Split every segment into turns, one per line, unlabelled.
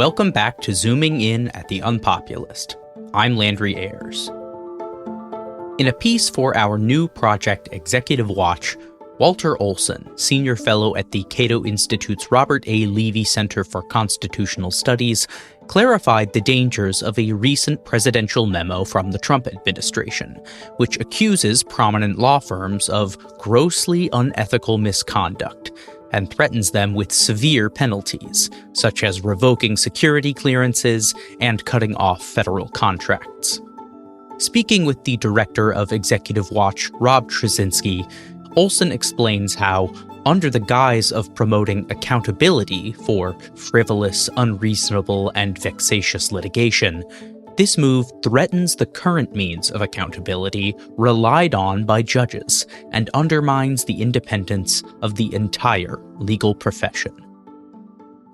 Welcome back to Zooming In at the UnPopulist. I'm Landry Ayers. In a piece for our new project Executive Watch, Walter Olson, senior fellow at the Cato Institute's Robert A. Levy Center for Constitutional Studies, clarified the dangers of a recent presidential memo from the Trump administration, which accuses prominent law firms of grossly unethical misconduct and threatens them with severe penalties, such as revoking security clearances and cutting off federal contracts. Speaking with the director of Executive Watch, Rob Tracinski, Olson explains how, under the guise of promoting accountability for frivolous, unreasonable, and vexatious litigation, this move threatens the current means of accountability relied on by judges and undermines the independence of the entire legal profession.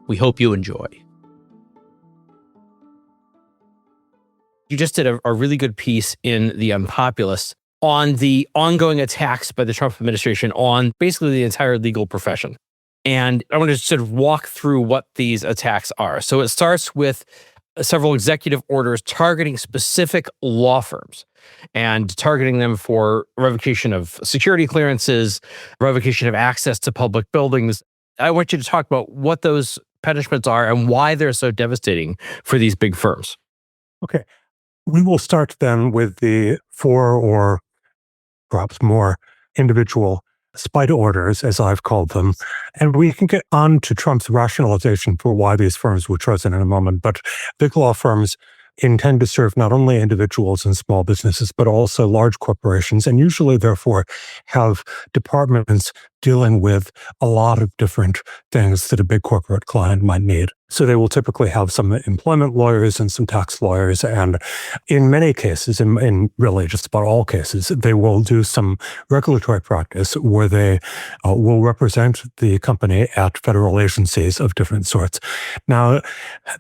We hope you enjoy.
You just did a really good piece in the UnPopulist on the ongoing attacks by the Trump administration on basically the entire legal profession. And I want to sort of walk through what these attacks are. So it starts with several executive orders targeting specific law firms and targeting them for revocation of security clearances, revocation of access to public buildings. I want you to talk about what those punishments are and why they're so devastating for these big firms.
Okay. We will start then with the 4 or perhaps more individual spite orders, as I've called them. And we can get on to Trump's rationalization for why these firms were chosen in a moment. But big law firms intend to serve not only individuals and small businesses, but also large corporations, and usually, therefore, have departments dealing with a lot of different things that a big corporate client might need. So they will typically have some employment lawyers and some tax lawyers. And in many cases, in really just about all cases, they will do some regulatory practice where they will represent the company at federal agencies of different sorts. Now,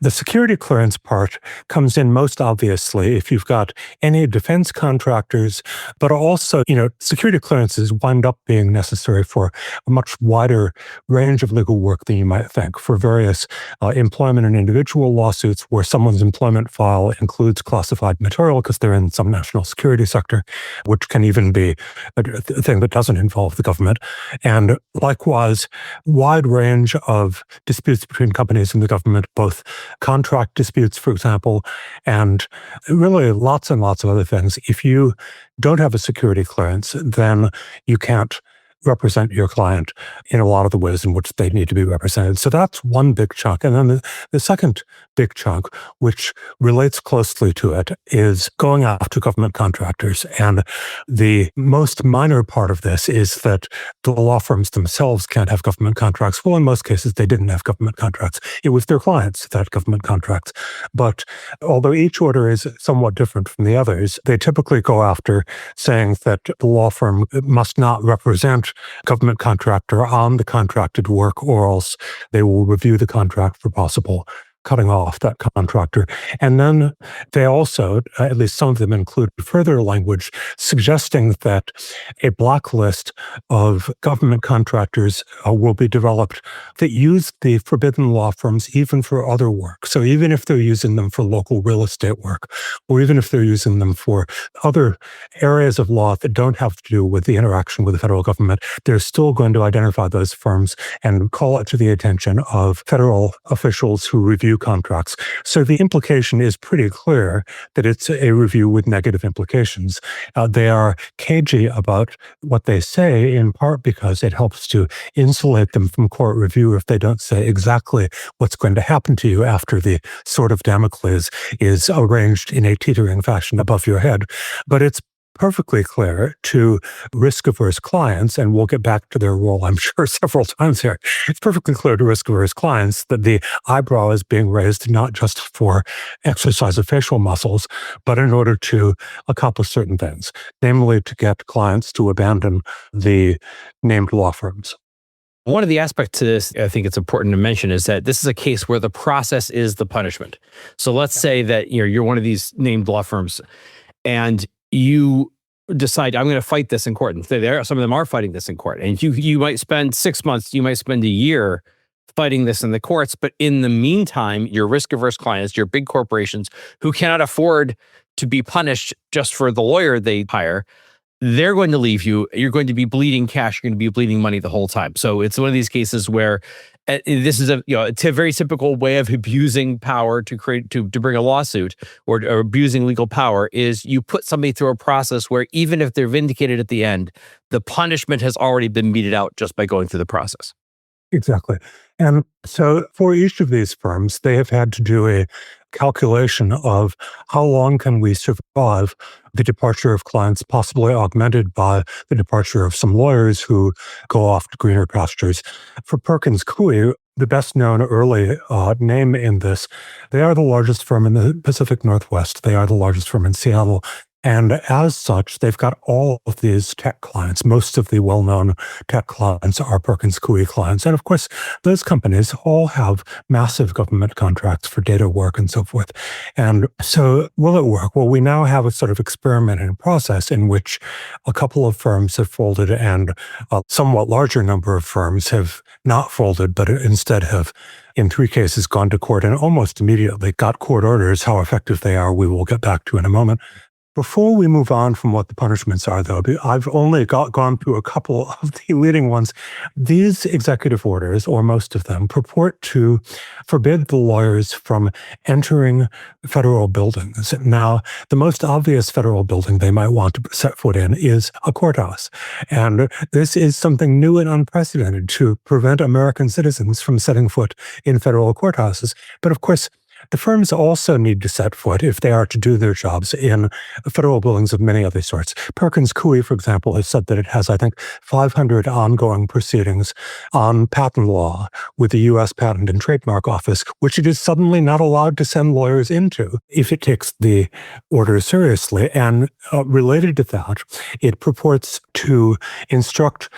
the security clearance part comes in most obviously if you've got any defense contractors, but also, security clearances wind up being necessary for a much wider range of legal work than you might think, for various employment and individual lawsuits where someone's employment file includes classified material because they're in some national security sector, which can even be a thing that doesn't involve the government. And likewise, wide range of disputes between companies and the government, both contract disputes, for example, and really lots and lots of other things. If you don't have a security clearance, then you can't represent your client in a lot of the ways in which they need to be represented. So that's one big chunk. And then the second big chunk, which relates closely to it, is going after government contractors. And the most minor part of this is that the law firms themselves can't have government contracts. Well, in most cases, they didn't have government contracts. It was their clients that had government contracts. But although each order is somewhat different from the others, they typically go after saying that the law firm must not represent government contractor on the contracted work, or else they will review the contract for possible cutting off that contractor. And then they also, at least some of them include further language suggesting that a blacklist of government contractors will be developed that use the forbidden law firms even for other work. So even if they're using them for local real estate work, or even if they're using them for other areas of law that don't have to do with the interaction with the federal government, they're still going to identify those firms and call it to the attention of federal officials who review contracts. So the implication is pretty clear that it's a review with negative implications. They are cagey about what they say, in part because it helps to insulate them from court review if they don't say exactly what's going to happen to you after the sword of Damocles is arranged in a teetering fashion above your head. But it's perfectly clear to risk-averse clients, and we'll get back to their role, I'm sure, several times here. It's perfectly clear to risk-averse clients that the eyebrow is being raised not just for exercise of facial muscles, but in order to accomplish certain things, namely to get clients to abandon the named law firms.
One of the aspects to this, I think it's important to mention, is that this is a case where the process is the punishment. So let's say that you're one of these named law firms, and you decide, I'm going to fight this in court. And some of them are fighting this in court. And you might spend 6 months, you might spend a year fighting this in the courts. But in the meantime, your risk-averse clients, your big corporations who cannot afford to be punished just for the lawyer they hire, they're going to leave you. You're going to be bleeding cash. You're going to be bleeding money the whole time. So it's one of these cases where this is it's a very typical way of abusing power to bring a lawsuit or abusing legal power is you put somebody through a process where even if they're vindicated at the end, the punishment has already been meted out just by going through the process.
Exactly. And so for each of these firms, they have had to do a calculation of how long can we survive the departure of clients, possibly augmented by the departure of some lawyers who go off to greener pastures. For Perkins Coie, the best known early name in this, they are the largest firm in the Pacific Northwest. They are the largest firm in Seattle. And as such, they've got all of these tech clients. Most of the well-known tech clients are Perkins Coie clients. And of course, those companies all have massive government contracts for data work and so forth. And so will it work? Well, we now have a sort of experimenting process in which a couple of firms have folded and a somewhat larger number of firms have not folded, but instead have in 3 cases gone to court and almost immediately got court orders. How effective they are, we will get back to in a moment. Before we move on from what the punishments are, though, I've only gone through a couple of the leading ones. These executive orders, or most of them, purport to forbid the lawyers from entering federal buildings. Now, the most obvious federal building they might want to set foot in is a courthouse. And this is something new and unprecedented to prevent American citizens from setting foot in federal courthouses. But of course, the firms also need to set foot, if they are to do their jobs, in federal buildings of many other sorts. Perkins Coie, for example, has said that it has, I think, 500 ongoing proceedings on patent law with the U.S. Patent and Trademark Office, which it is suddenly not allowed to send lawyers into if it takes the order seriously. And related to that, it purports to instruct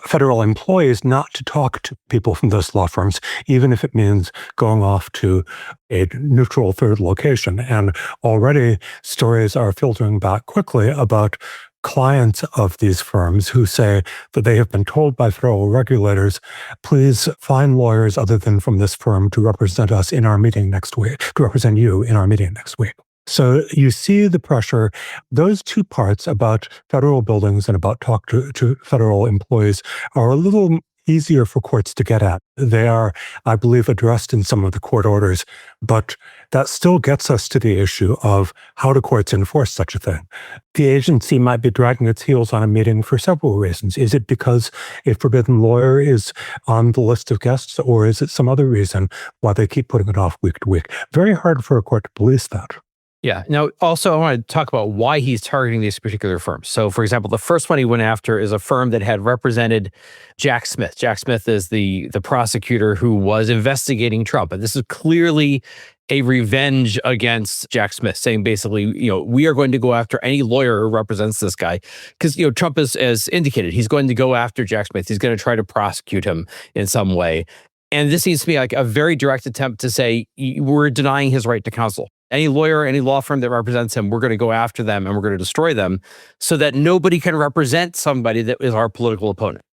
federal employees not to talk to people from those law firms, even if it means going off to a neutral third location. And already stories are filtering back quickly about clients of these firms who say that they have been told by federal regulators, please find lawyers other than from this firm to represent us in our meeting next week, to represent you in our meeting next week. So you see the pressure. Those 2 parts about federal buildings and about talk to federal employees are a little easier for courts to get at. They are, I believe, addressed in some of the court orders, but that still gets us to the issue of how do courts enforce such a thing. The agency might be dragging its heels on a meeting for several reasons. Is it because a forbidden lawyer is on the list of guests, or is it some other reason why they keep putting it off week to week? Very hard for a court to police that.
Yeah. Now, also, I want to talk about why he's targeting these particular firms. So, for example, the first one he went after is a firm that had represented Jack Smith. Jack Smith is the prosecutor who was investigating Trump. And this is clearly a revenge against Jack Smith, saying basically, we are going to go after any lawyer who represents this guy. Because, Trump has indicated he's going to go after Jack Smith. He's going to try to prosecute him in some way. And this seems to me like a very direct attempt to say, we're denying his right to counsel. Any lawyer, any law firm that represents him, we're going to go after them and we're going to destroy them so that nobody can represent somebody that is our political opponent.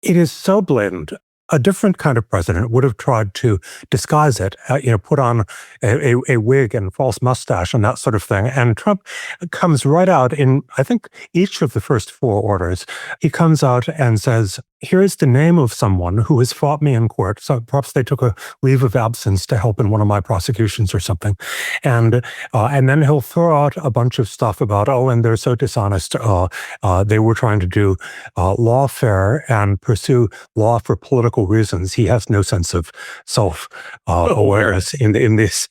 It is so blatant. A different kind of president would have tried to disguise it, put on a wig and false mustache and that sort of thing. And Trump comes right out in, I think, each of the first 4 orders. He comes out and says, here's the name of someone who has fought me in court. So perhaps they took a leave of absence to help in one of my prosecutions or something. And then he'll throw out a bunch of stuff about, and they're so dishonest. They were trying to do lawfare and pursue law for political reasons. He has no sense of self-awareness in these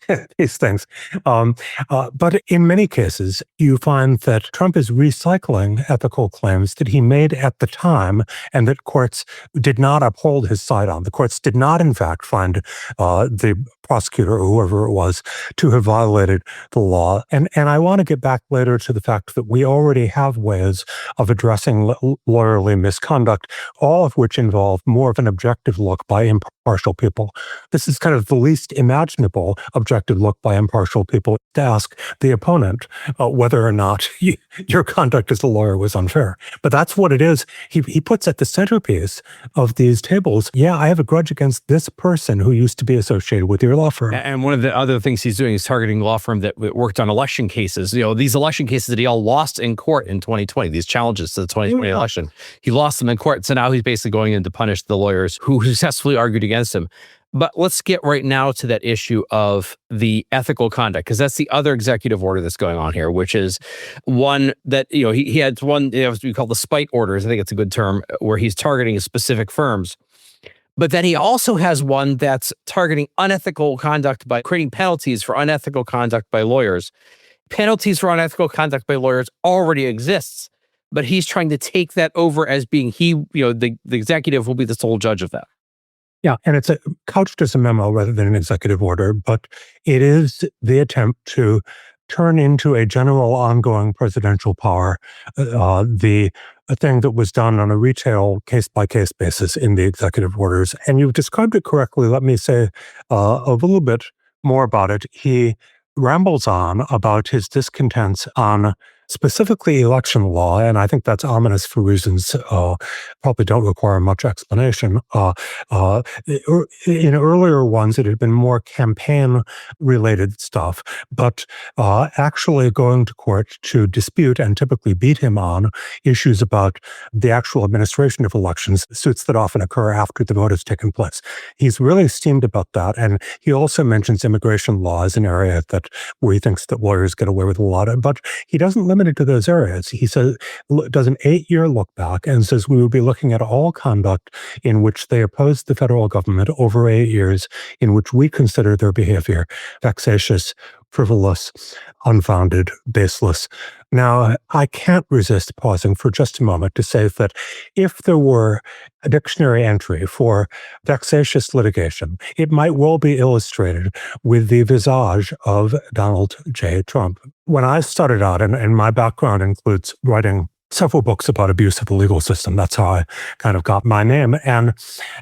things. But in many cases, you find that Trump is recycling ethical claims that he made at the time and that courts did not uphold his side on. The courts did not, in fact, find the prosecutor or whoever it was to have violated the law. And I want to get back later to the fact that we already have ways of addressing lawyerly misconduct, all of which involve more of an objective look by impartial people. This is kind of the least imaginable objective look by impartial people to ask the opponent whether or not your conduct as a lawyer was unfair. But that's what it is. He puts at the centerpiece of these tables, yeah, I have a grudge against this person who used to be associated with your law firm.
And one of the other things he's doing is targeting law firm that worked on election cases. These election cases that he all lost in court in 2020, these challenges to the 2020 election. He lost them in court. So now he's basically going in to punish the lawyers who successfully argued against him. But let's get right now to that issue of the ethical conduct, because that's the other executive order that's going on here, which is one that, he had one, we call the spite orders. I think it's a good term, where he's targeting specific firms. But then he also has one that's targeting unethical conduct by creating penalties for unethical conduct by lawyers. Penalties for unethical conduct by lawyers already exists, but he's trying to take that over as being the executive will be the sole judge of that.
Yeah, and it's couched as a memo rather than an executive order, but it is the attempt to turn into a general ongoing presidential power, a thing that was done on a retail case-by-case basis in the executive orders. And you've described it correctly. Let me say a little bit more about it. He rambles on about his discontents on specifically election law, and I think that's ominous for reasons probably don't require much explanation. In earlier ones, it had been more campaign-related stuff, but actually going to court to dispute and typically beat him on issues about the actual administration of elections, suits that often occur after the vote has taken place. He's really steamed about that, and he also mentions immigration law as an area where he thinks that lawyers get away with a lot of, but he doesn't limit it to those areas. He says, does an 8-year look back and says we will be looking at all conduct in which they opposed the federal government over 8 years, in which we consider their behavior vexatious, frivolous, unfounded, baseless. Now, I can't resist pausing for just a moment to say that if there were a dictionary entry for vexatious litigation, it might well be illustrated with the visage of Donald J. Trump. When I started out, and my background includes writing several books about abuse of the legal system. That's how I kind of got my name. And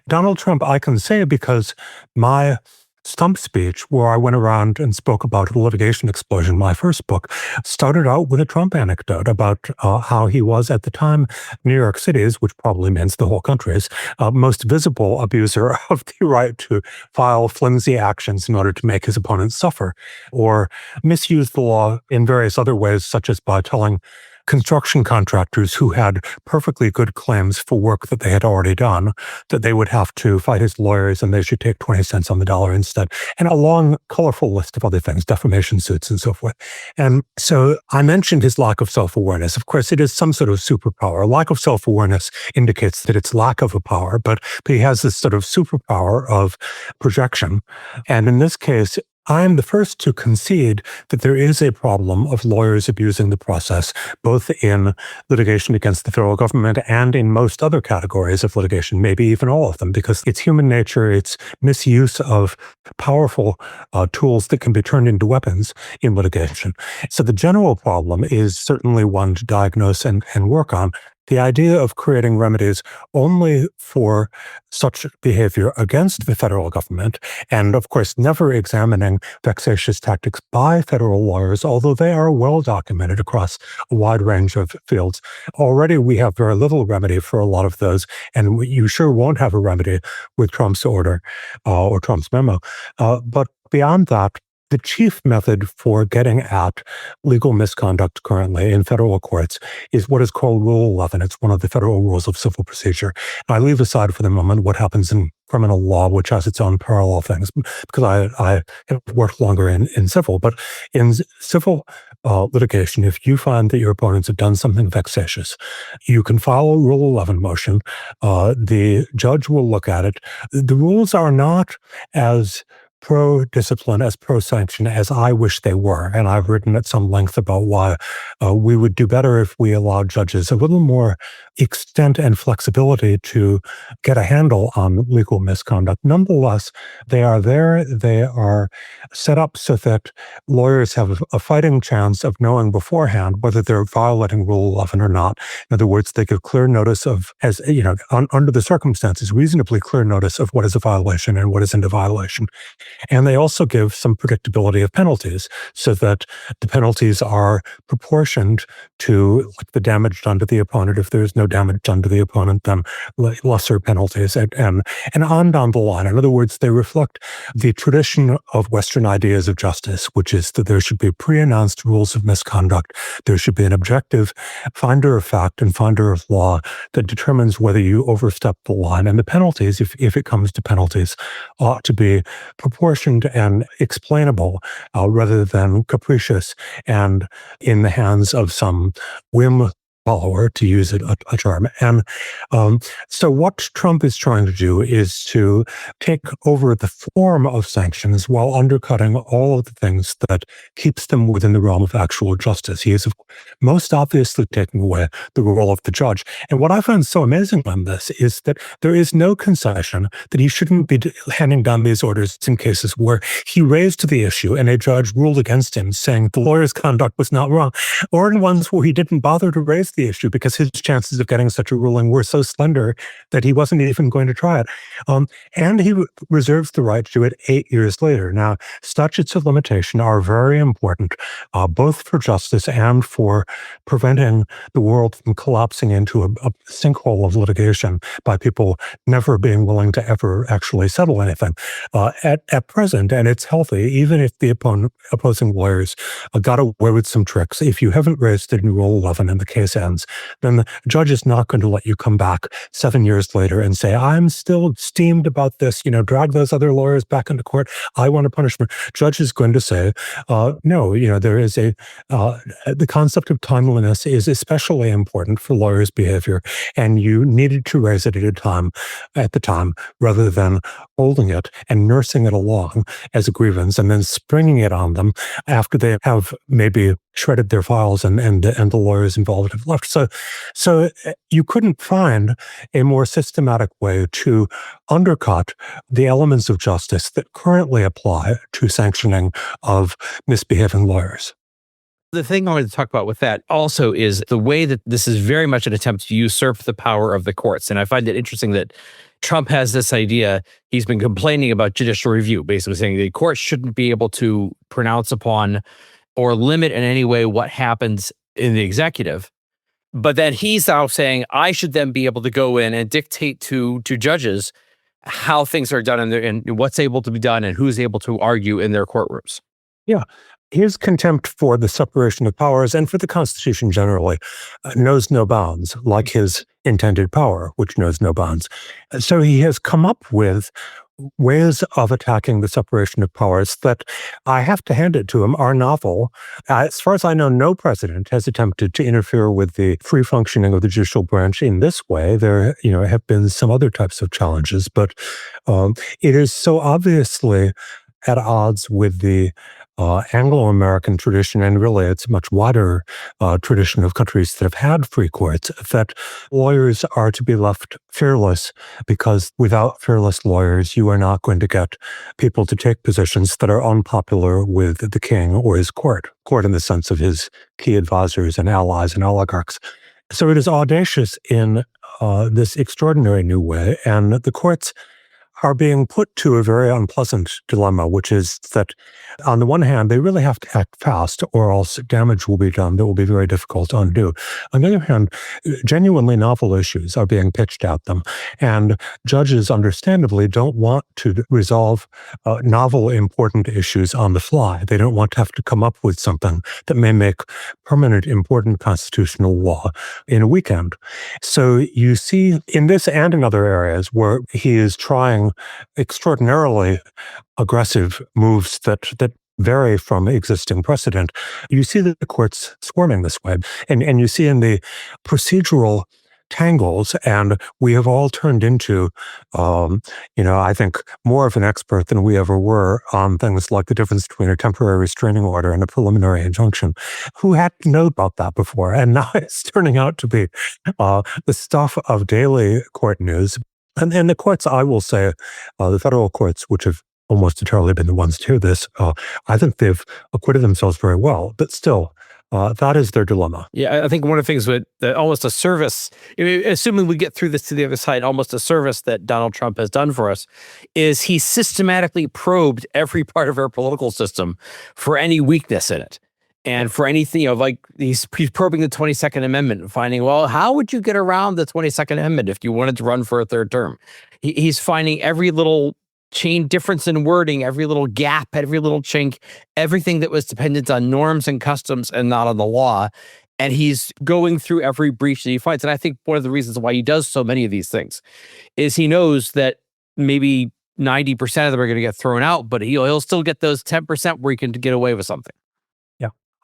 Donald Trump, I can say because my stump speech, where I went around and spoke about the litigation explosion, my first book, started out with a Trump anecdote about how he was at the time New York City's, which probably means the whole country's, most visible abuser of the right to file flimsy actions in order to make his opponents suffer, or misuse the law in various other ways, such as by telling construction contractors who had perfectly good claims for work that they had already done, that they would have to fight his lawyers and they should take 20 cents on the dollar instead. And a long, colorful list of other things, defamation suits and so forth. And so I mentioned his lack of self-awareness. Of course, it is some sort of superpower. Lack of self-awareness indicates that it's lack of a power, but he has this sort of superpower of projection. And in this case, I'm the first to concede that there is a problem of lawyers abusing the process, both in litigation against the federal government and in most other categories of litigation, maybe even all of them, because it's human nature, it's misuse of powerful tools that can be turned into weapons in litigation. So the general problem is certainly one to diagnose and work on. The idea of creating remedies only for such behavior against the federal government, and of course never examining vexatious tactics by federal lawyers, although they are well documented across a wide range of fields. Already we have very little remedy for a lot of those, and you sure won't have a remedy with Trump's order or Trump's memo. But beyond that, the chief method for getting at legal misconduct currently in federal courts is what is called Rule 11. It's one of the federal rules of civil procedure. And I leave aside for the moment what happens in criminal law, which has its own parallel things, because I have worked longer in civil. But in civil litigation, if you find that your opponents have done something vexatious, you can file a Rule 11 motion. The judge will look at it. The rules are not as pro-discipline, as pro-sanction as I wish they were. And I've written at some length about why we would do better if we allowed judges a little more extent and flexibility to get a handle on legal misconduct. Nonetheless, they are there. They are set up so that lawyers have a fighting chance of knowing beforehand whether they're violating Rule 11 or not. In other words, they give clear notice of, as you know, under the circumstances, reasonably clear notice of what is a violation and what isn't a violation. And they also give some predictability of penalties so that the penalties are proportioned to the damage done to the opponent. If there's no damage done to the opponent, then lesser penalties and on down the line. In other words, they reflect the tradition of Western ideas of justice, which is that there should be pre-announced rules of misconduct. There should be an objective finder of fact and finder of law that determines whether you overstep the line. And the penalties, if it comes to penalties, ought to be proportioned and explainable rather than capricious and in the hands of some whim follower, to use a term. And so what Trump is trying to do is to take over the form of sanctions while undercutting all of the things that keeps them within the realm of actual justice. He is most obviously taking away the role of the judge. And what I find so amazing on this is that there is no concession that he shouldn't be handing down these orders in cases where he raised the issue and a judge ruled against him, saying the lawyer's conduct was not wrong, or in ones where he didn't bother to raise the issue because his chances of getting such a ruling were so slender that he wasn't even going to try it. And he reserves the right to do it 8 years later. Now, statutes of limitation are very important, both for justice and for preventing the world from collapsing into a sinkhole of litigation by people never being willing to ever actually settle anything. At present, and it's healthy, even if the opposing lawyers got away with some tricks, if you haven't raised it in Rule 11 and the case ends, then the judge is not going to let you come back 7 years later and say, I'm still steamed about this, drag those other lawyers back into court. I want a punishment. Judge is going to say, no, there is the concept of timeliness is especially important for lawyers' behavior, and you needed to raise it at the time, rather than holding it and nursing it along as a grievance and then springing it on them after they have maybe shredded their files and the lawyers involved have left. So you couldn't find a more systematic way to undercut the elements of justice that currently apply to sanctioning of misbehaving lawyers.
The thing I wanted to talk about with that also is the way that this is very much an attempt to usurp the power of the courts. And I find it interesting that Trump has this idea. He's been complaining about judicial review, basically saying the court shouldn't be able to pronounce upon or limit in any way what happens in the executive. But then he's now saying, I should then be able to go in and dictate to judges how things are done and what's able to be done and who's able to argue in their courtrooms.
Yeah. His contempt for the separation of powers and for the Constitution generally knows no bounds, like his intended power, which knows no bounds. So he has come up with ways of attacking the separation of powers that, I have to hand it to him, are novel. As far as I know, no president has attempted to interfere with the free functioning of the judicial branch in this way. There, have been some other types of challenges, but it is so obviously at odds with the Anglo-American tradition, and really it's a much wider tradition of countries that have had free courts, that lawyers are to be left fearless, because without fearless lawyers, you are not going to get people to take positions that are unpopular with the king or his court in the sense of his key advisors and allies and oligarchs. So it is audacious in this extraordinary new way, and the courts are being put to a very unpleasant dilemma, which is that on the one hand, they really have to act fast or else damage will be done that will be very difficult to undo. On the other hand, genuinely novel issues are being pitched at them, and judges understandably don't want to resolve novel, important issues on the fly. They don't want to have to come up with something that may make permanent, important constitutional law in a weekend. So you see in this and in other areas where he is trying extraordinarily aggressive moves that vary from existing precedent, you see that the courts squirming this way. And you see in the procedural tangles, and we have all turned into, I think, more of an expert than we ever were on things like the difference between a temporary restraining order and a preliminary injunction. Who had to know about that before? And now it's turning out to be the stuff of daily court news. And the courts, I will say, the federal courts, which have almost entirely been the ones to do this, I think they've acquitted themselves very well. But still, that is their dilemma.
Yeah, I think one of the things with almost a service, assuming we get through this to the other side, almost a service that Donald Trump has done for us, is he systematically probed every part of our political system for any weakness in it. And for anything, like he's probing the 22nd Amendment and finding, well, how would you get around the 22nd Amendment if you wanted to run for a third term? He's finding every little difference in wording, every little gap, every little chink, everything that was dependent on norms and customs and not on the law. And he's going through every breach that he finds. And I think one of the reasons why he does so many of these things is he knows that maybe 90% of them are going to get thrown out, but he'll still get those 10% where he can get away with something.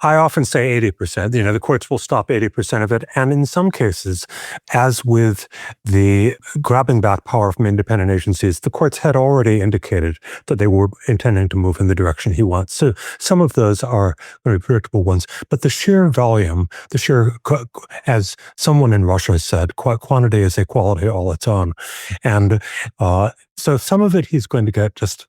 I often say 80%. The courts will stop 80% of it. And in some cases, as with the grabbing back power from independent agencies, the courts had already indicated that they were intending to move in the direction he wants. So some of those are very predictable ones. But the sheer volume, as someone in Russia said, quantity is a quality all its own. And so some of it he's going to get just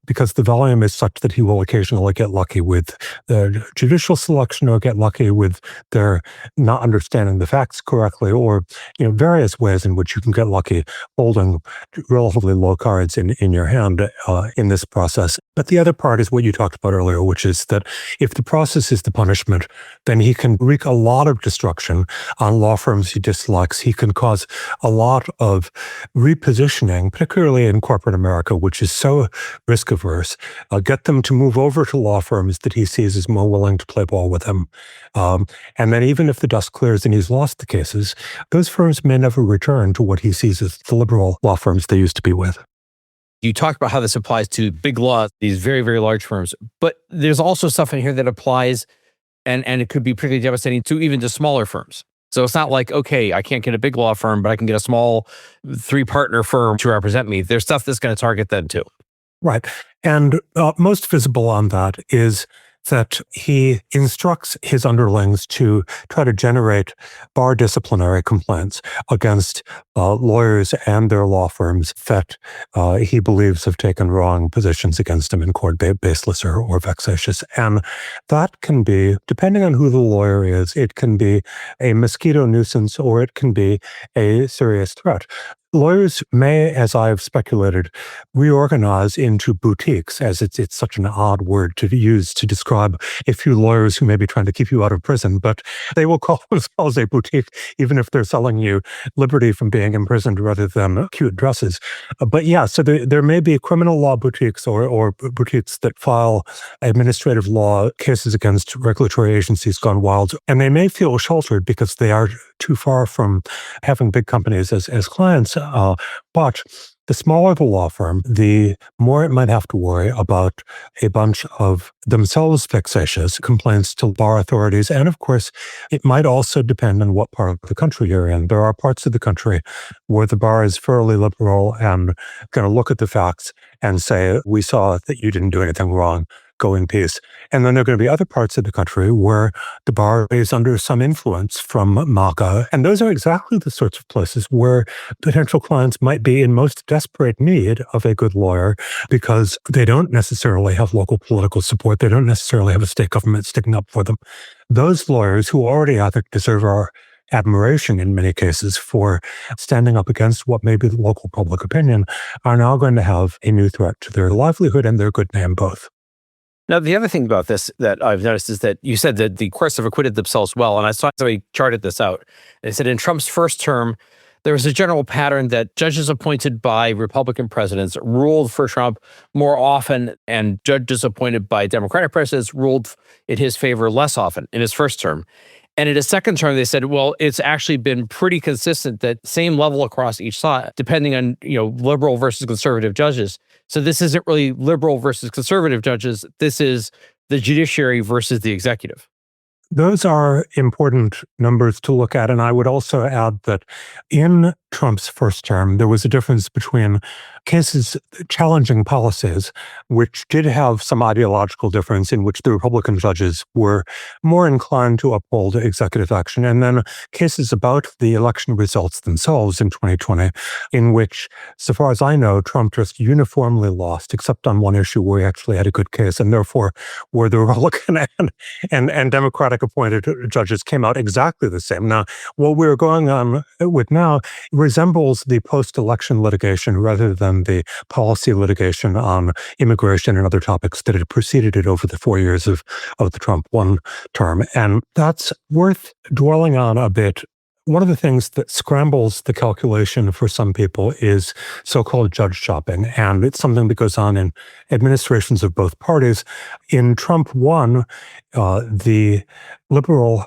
because the volume is such that he will occasionally get lucky with the judicial selection or get lucky with their not understanding the facts correctly, or various ways in which you can get lucky holding relatively low cards in your hand in this process. But the other part is what you talked about earlier, which is that if the process is the punishment, then he can wreak a lot of destruction on law firms he dislikes. He can cause a lot of repositioning, particularly in corporate America, which is so risk averse, get them to move over to law firms that he sees as more willing to play ball with him. And then even if the dust clears and he's lost the cases, those firms may never return to what he sees as the liberal law firms they used to be with.
You talked about how this applies to big law, these very, very large firms, but there's also stuff in here that applies, and it could be pretty devastating to even to smaller firms. So it's not like, okay, I can't get a big law firm, but I can get a small 3-partner firm to represent me. There's stuff that's going to target them too.
Right. And most visible on that is that he instructs his underlings to try to generate bar disciplinary complaints against lawyers and their law firms that he believes have taken wrong positions against him in court, baseless or vexatious. And that can be, depending on who the lawyer is, it can be a mosquito nuisance or it can be a serious threat. Lawyers may, as I have speculated, reorganize into boutiques, as it's such an odd word to use to describe a few lawyers who may be trying to keep you out of prison, but they will call themselves a boutique, even if they're selling you liberty from being imprisoned rather than cute dresses. But yeah, so there may be criminal law boutiques or boutiques that file administrative law cases against regulatory agencies gone wild, and they may feel sheltered because they are too far from having big companies as clients. But the smaller the law firm, the more it might have to worry about a bunch of themselves vexatious complaints to bar authorities. And of course, it might also depend on what part of the country you're in. There are parts of the country where the bar is fairly liberal and going to look at the facts and say, we saw that you didn't do anything wrong. Go in peace. And then there are going to be other parts of the country where the bar is under some influence from MAGA. And those are exactly the sorts of places where potential clients might be in most desperate need of a good lawyer because they don't necessarily have local political support. They don't necessarily have a state government sticking up for them. Those lawyers who already, I think, deserve our admiration in many cases for standing up against what may be the local public opinion are now going to have a new threat to their livelihood and their good name both.
Now, the other thing about this that I've noticed is that you said that the courts have acquitted themselves well, and I saw somebody charted this out. They said in Trump's first term, there was a general pattern that judges appointed by Republican presidents ruled for Trump more often, and judges appointed by Democratic presidents ruled in his favor less often in his first term. And in his second term, they said, well, it's actually been pretty consistent, that same level across each side, depending on, liberal versus conservative judges. So this isn't really liberal versus conservative judges. This is the judiciary versus the executive.
Those are important numbers to look at. And I would also add that in Trump's first term, there was a difference between cases challenging policies, which did have some ideological difference in which the Republican judges were more inclined to uphold executive action, and then cases about the election results themselves in 2020, in which, so far as I know, Trump just uniformly lost, except on one issue where he actually had a good case, and therefore where the Republican and Democratic appointed judges came out exactly the same. Now, what we're going on with now resembles the post-election litigation rather than the policy litigation on immigration and other topics that had preceded it over the 4 years of the Trump one term. And that's worth dwelling on a bit. One of the things that scrambles the calculation for some people is so-called judge shopping, and it's something that goes on in administrations of both parties. In Trump 1, the liberal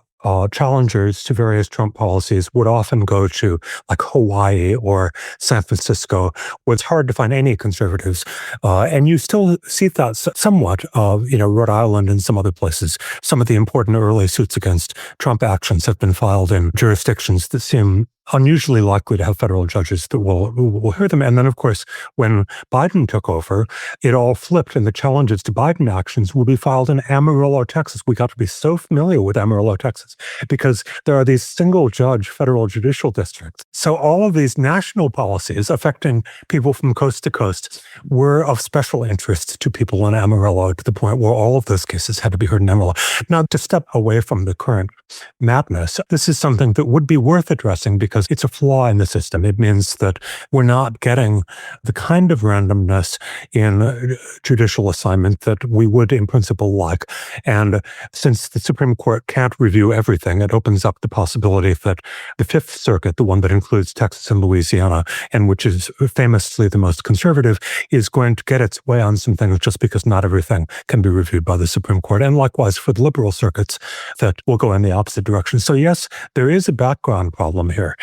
challengers to various Trump policies would often go to like Hawaii or San Francisco, where it's hard to find any conservatives. And you still see that somewhat, Rhode Island and some other places. Some of the important early suits against Trump actions have been filed in jurisdictions that seem unusually likely to have federal judges that will hear them. And then, of course, when Biden took over, it all flipped, and the challenges to Biden actions will be filed in Amarillo, Texas. We got to be so familiar with Amarillo, Texas, because there are these single judge federal judicial districts. So all of these national policies affecting people from coast to coast were of special interest to people in Amarillo, to the point where all of those cases had to be heard in Amarillo. Now, to step away from the current madness, this is something that would be worth addressing because it's a flaw in the system. It means that we're not getting the kind of randomness in judicial assignment that we would in principle like. And since the Supreme Court can't review everything, it opens up the possibility that the Fifth Circuit, the one that includes Texas and Louisiana, and which is famously the most conservative, is going to get its way on some things just because not everything can be reviewed by the Supreme Court. And likewise for the liberal circuits that will go in the opposite direction. So yes, there is a background problem here.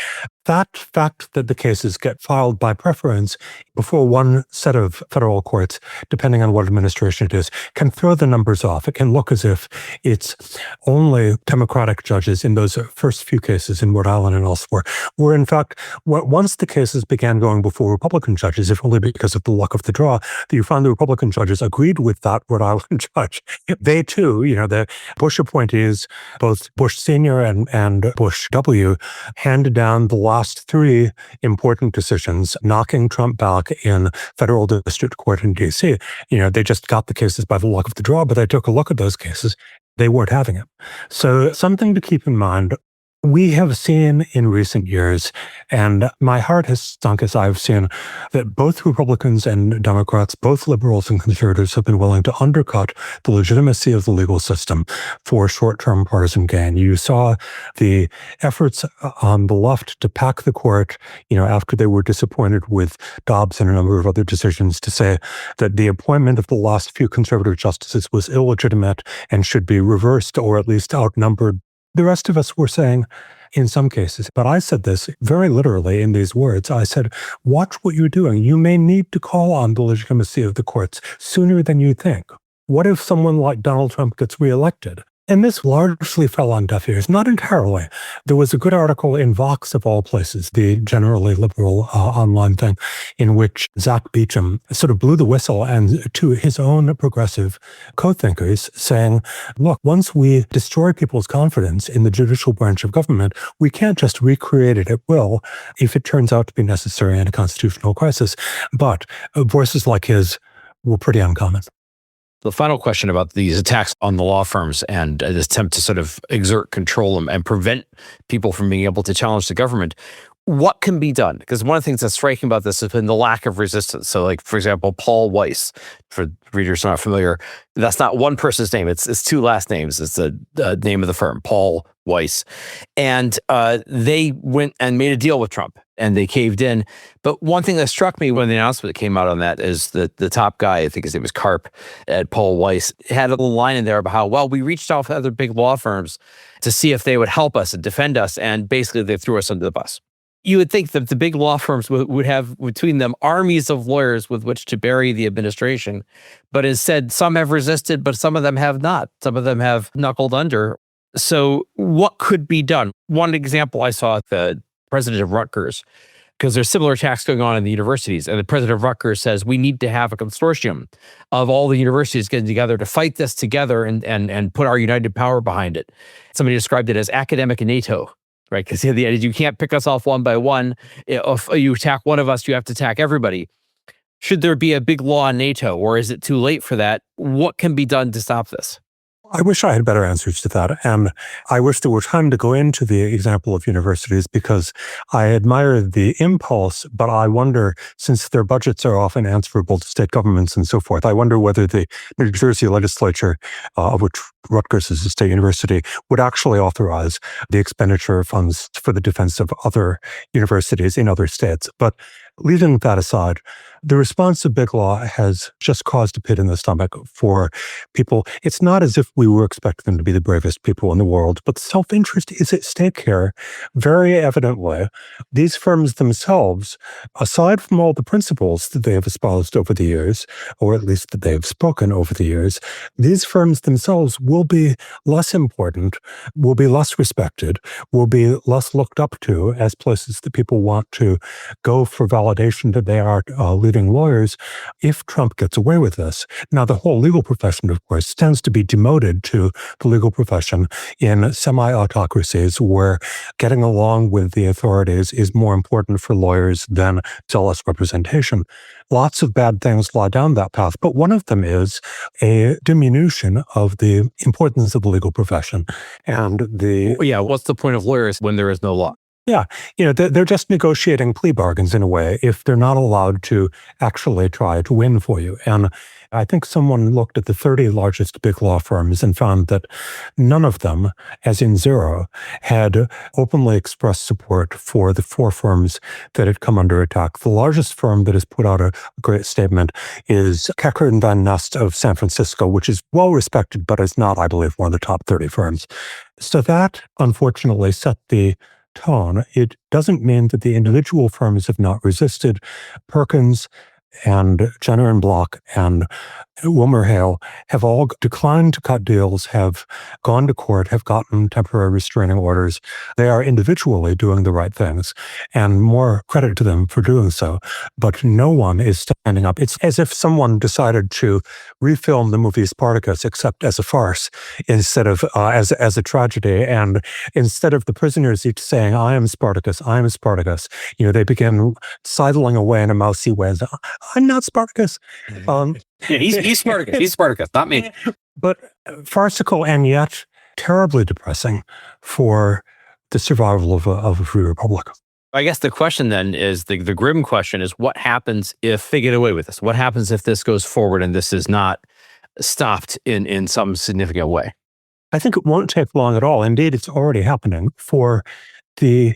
That fact that the cases get filed by preference before one set of federal courts, depending on what administration it is, can throw the numbers off. It can look as if it's only Democratic judges in those first few cases in Rhode Island and elsewhere, where in fact, once the cases began going before Republican judges, if only because of the luck of the draw, that you found the Republican judges agreed with that Rhode Island judge. They too, the Bush appointees, both Bush Sr. and Bush W., handed down the last three important decisions, knocking Trump back in federal district court in D.C. They just got the cases by the luck of the draw, but they took a look at those cases. They weren't having it. So something to keep in mind. We have seen in recent years, and my heart has sunk as I've seen, that both Republicans and Democrats, both liberals and conservatives, have been willing to undercut the legitimacy of the legal system for short-term partisan gain. You saw the efforts on the left to pack the court, after they were disappointed with Dobbs and a number of other decisions, to say that the appointment of the last few conservative justices was illegitimate and should be reversed or at least outnumbered. The rest of us were saying, in some cases, but I said this very literally in these words. I said, watch what you're doing. You may need to call on the legitimacy of the courts sooner than you think. What if someone like Donald Trump gets reelected? And this largely fell on deaf ears, not entirely. There was a good article in Vox, of all places, the generally liberal online thing, in which Zach Beecham sort of blew the whistle and to his own progressive co-thinkers, saying, look, once we destroy people's confidence in the judicial branch of government, we can't just recreate it at will if it turns out to be necessary in a constitutional crisis. But voices like his were pretty uncommon.
The final question about these attacks on the law firms and this attempt to sort of exert control and prevent people from being able to challenge the government. What can be done? Because one of the things that's striking about this has been the lack of resistance. So like, for example, Paul Weiss, for readers not familiar, that's not one person's name. It's two last names. It's the name of the firm, Paul Weiss. And they went and made a deal with Trump and they caved in. But one thing that struck me when the announcement came out on that is that the top guy, I think his name was Karp at Paul Weiss, had a little line in there about how, well, we reached out to other big law firms to see if they would help us and defend us. And basically they threw us under the bus. You would think that the big law firms would have between them armies of lawyers with which to bury the administration. But instead, some have resisted, but some of them have not. Some of them have knuckled under. So what could be done? One example I saw at the president of Rutgers, because there's similar attacks going on in the universities. And the president of Rutgers says we need to have a consortium of all the universities getting together to fight this together and put our united power behind it. Somebody described it as academic NATO, right? Because the idea is you can't pick us off one by one. If you attack one of us, you have to attack everybody. Should there be a big law in NATO, or is it too late for that? What can be done to stop this?
I wish I had better answers to that. And I wish there were time to go into the example of universities, because I admire the impulse, but I wonder, since their budgets are often answerable to state governments and so forth, I wonder whether the New Jersey legislature, of which Rutgers is a state university, would actually authorize the expenditure of funds for the defense of other universities in other states. But leaving that aside, the response of big law has just caused a pit in the stomach for people. It's not as if we were expecting them to be the bravest people in the world, but self-interest is at stake here. Very evidently, these firms themselves, aside from all the principles that they have espoused over the years, or at least that they have spoken over the years, these firms themselves will be less important, will be less respected, will be less looked up to as places that people want to go for validation that they are leading lawyers if Trump gets away with this. Now, the whole legal profession, of course, tends to be demoted to the legal profession in semi-autocracies where getting along with the authorities is more important for lawyers than zealous representation. Lots of bad things lie down that path, but one of them is a diminution of the importance of the legal profession. And
what's the point of lawyers when there is no law?
Yeah, they're just negotiating plea bargains in a way if they're not allowed to actually try to win for you. And I think someone looked at the 30 largest big law firms and found that none of them, as in zero, had openly expressed support for the 4 firms that had come under attack. The largest firm that has put out a great statement is Kecker and Van Nest of San Francisco, which is well respected, but is not, I believe, one of the top 30 firms. So that, unfortunately, set the tone. It doesn't mean that the individual firms have not resisted. Perkins and Jenner and Block and WilmerHale have all declined to cut deals, have gone to court, have gotten temporary restraining orders. They are individually doing the right things, and more credit to them for doing so. But no one is standing up. It's as if someone decided to refilm the movie Spartacus, except as a farce instead of as a tragedy. And instead of the prisoners each saying, "I am Spartacus, I am Spartacus," they begin sidling away in a mousy way. "I'm not Spartacus."
Yeah, he's Spartacus. He's Spartacus, not me.
But farcical and yet terribly depressing for the survival of a free republic.
I guess the question then is, the grim question is, what happens if they get away with this? What happens if this goes forward and this is not stopped in some significant way?
I think it won't take long at all. Indeed, it's already happening for the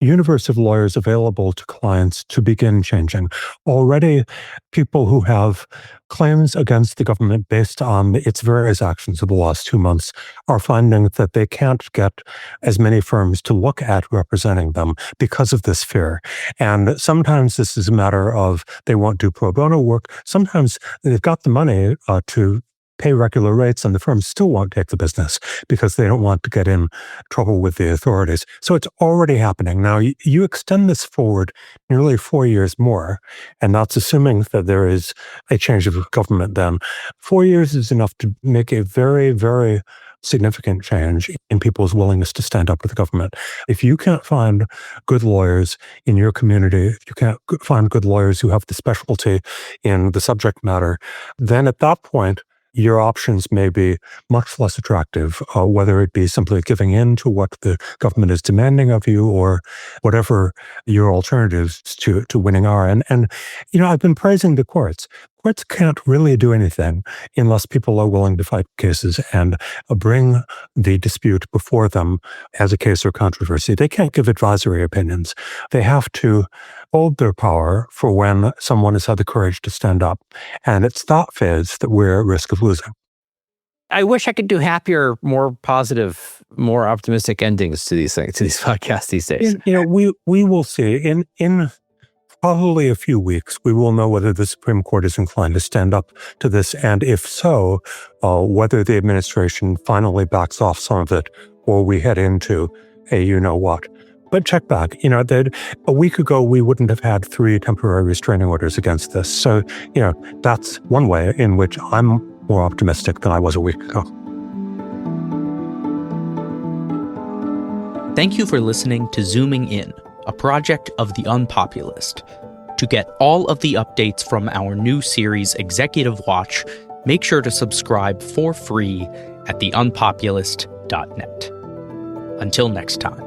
universe of lawyers available to clients to begin changing. Already, people who have claims against the government based on its various actions of the last 2 months are finding that they can't get as many firms to look at representing them because of this fear. And sometimes this is a matter of they won't do pro bono work. Sometimes they've got the money to pay regular rates, and the firms still won't take the business because they don't want to get in trouble with the authorities. So it's already happening. Now, you extend this forward nearly 4 years more, and that's assuming that there is a change of government then. 4 years is enough to make a very, very significant change in people's willingness to stand up to the government. If you can't find good lawyers in your community, if you can't find good lawyers who have the specialty in the subject matter, then at that point, your options may be much less attractive, whether it be simply giving in to what the government is demanding of you or whatever your alternatives to winning are. And I've been praising the courts. Courts can't really do anything unless people are willing to fight cases and bring the dispute before them as a case or controversy. They can't give advisory opinions. They have to hold their power for when someone has had the courage to stand up. And it's that phase that we're at risk of losing.
I wish I could do happier, more positive, more optimistic endings to these things, to these podcasts these days.
We will see. In probably a few weeks, we will know whether the Supreme Court is inclined to stand up to this, and if so, whether the administration finally backs off some of it or we head into a you-know-what. But check back, that a week ago, we wouldn't have had 3 temporary restraining orders against this. So, that's one way in which I'm more optimistic than I was a week ago.
Thank you for listening to Zooming In, a project of the UnPopulist. To get all of the updates from our new series, Executive Watch, make sure to subscribe for free at theunpopulist.net. Until next time.